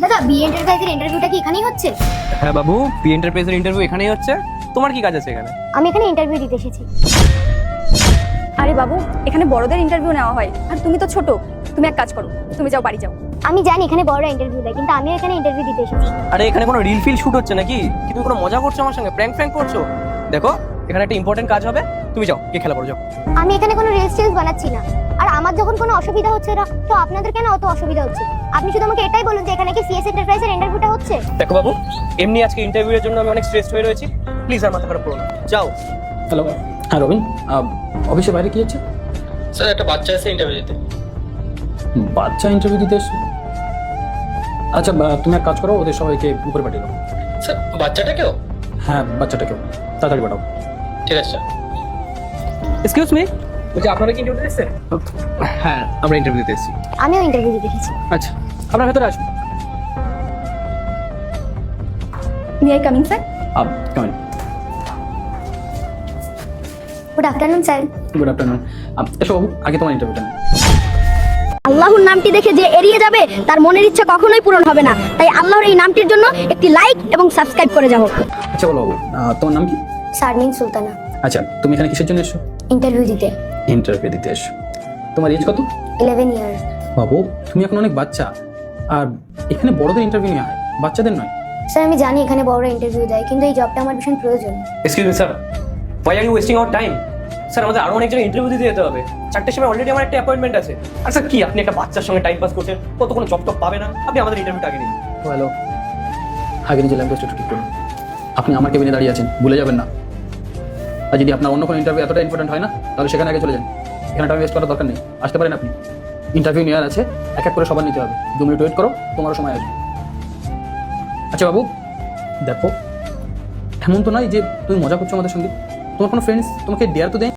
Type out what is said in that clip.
দাদা বি এন্টারপ্রাইজের ইন্টারভিউটা কি এখানেই হচ্ছে? হ্যাঁ বাবু, পি এন্টারপ্রাইজের ইন্টারভিউ এখানেই হচ্ছে। তোমার কি কাজ আছে এখানে? আমি এখানে ইন্টারভিউ দিতে এসেছি। আরে বাবু, এখানে বড়দের ইন্টারভিউ নেওয়া হয়, আর তুমি তো ছোট। তুমি এক কাজ করো, তুমি যাও, বাড়ি যাও। আমি জানি এখানে বড়রা ইন্টারভিউ দেয়, কিন্তু আমিও এখানে ইন্টারভিউ দিতে এসেছি। আরে এখানে কোনো রিল ফিল শুট হচ্ছে নাকি? কি তুমি কোনো মজা করছো আমার সঙ্গে? প্র্যাঙ্ক করছো? দেখো এখানে একটা ইম্পর্টেন্ট কাজ হবে, তুমি যাও গিয়ে খেলা করো, যাও। আমি এখানে কোনো রিলস টিলস বানাচ্ছি না। আর আমার যখন কোনো অসুবিধা হচ্ছে না, তো আপনাদের কেন অত অসুবিধা হচ্ছে? আপনি শুধু আমাকে এটাই বলুন যে এখানে কি সিএস এন্টারপ্রাইজের ইন্টারভিউটা হচ্ছে? দেখো বাবু, এমনি আজকে ইন্টারভিউয়ের জন্য আমি অনেক স্ট্রেসড হয়ে রয়েছি। প্লিজ আর মাথা খারাপ করো না, যাও। হ্যালো, হ্যাঁ রবিন, অফিসের বাইরে কি হচ্ছে? স্যার একটা বাচ্চা এসে ইন্টারভিউ দিতে। বাচ্চা ইন্টারভিউ দিতে এসছে? আচ্ছা, তুমি এক কাজ করো, ওদের সবাইকে উপরে পাঠিয়ে দাও। স্যার বাচ্চাটাকেও? হ্যাঁ, বাচ্চাটাকেও তাড়াতাড়ি পাঠাও। ঠিক আছে স্যার। এক্সকিউজ মি, বলছি আপনারা কি ইন্টারভিউ দিতে এসেছেন? হ্যাঁ, আমরা ইন্টারভিউ দিতে এসেছি। আমিও ইন্টারভিউ দিতে এসেছি। আচ্ছা, আপনার ভেতরে আসুন। May I coming sir? কেমন? Good afternoon sir. Good afternoon. এসো বাবু, আগে তোমার ইন্টারভিউটা নিই। আল্লাহর নামটি দেখে যে এড়িয়ে যাবে, তার মনের ইচ্ছা কখনোই পূরণ হবে না। তাই আল্লাহর এই নামটির জন্য একটি লাইক এবং সাবস্ক্রাইব করে যাও। আচ্ছা বলো বাবু, তোমার নাম কি? শারমিন সুলতানা। আচ্ছা, তুমি এখানে কিসের জন্য এসছো? ইন্টারভিউ দিতে। ইন্টারভিউ দিতে এসছো। তোমার এজ কত? 11 ইয়ার। বাবু, তুমি এখন অনেক বাচ্চা, আর এখানে বড়দের ইন্টারভিউ নেওয়া হয়, বাচ্চাদের নয়। স্যার আমি জানি এখানে বড়রা ইন্টারভিউ দেয়, কিন্তু এই জবটা আমার ভীষণ প্রয়োজন। Excuse me sir, why are you wasting our time? Sir আমাদের আরো অনেক জায়গায় ইন্টারভিউ দিতে যেতে হবে। 4টের সময় অলরেডি আমার একটা অ্যাপয়েন্টমেন্ট আছে। আর স্যার কি আপনি একটা বাচ্চার সঙ্গে টাইম পাস করছেন? কত কোনো জব টব পাবে না? আপনি আমাদের ইন্টারভিউটা আগে নিন। হ্যালো, আগে নিজের ল্যাঙ্গুয়েজটা একটু ঠিক করুন। আপনি আমার কেবিনে দাঁড়িয়ে আছেন, ভুলে যাবেন না। আর যদি আপনার অন্য কোনো ইন্টারভিউ এতটা ইম্পর্টেন্ট হয় না, তাহলে সেখানে আগে চলে যান। এখানে টাইম ওয়েস্ট করার দরকার নেই, আসতে পারেন আপনি। ইন্টারভিউ নেওয়ার আছে, এক এক করে সবার নিতে হবে। 2 মিনিট ওয়েট করো, তোমারও সময় আসবে। আচ্ছা বাবু, দেখো এমন তো নয় যে তুমি মজা করছো আমাদের সঙ্গে। তোমার কোনো ফ্রেন্ডস তোমাকে ডেয়ার তো দেয়?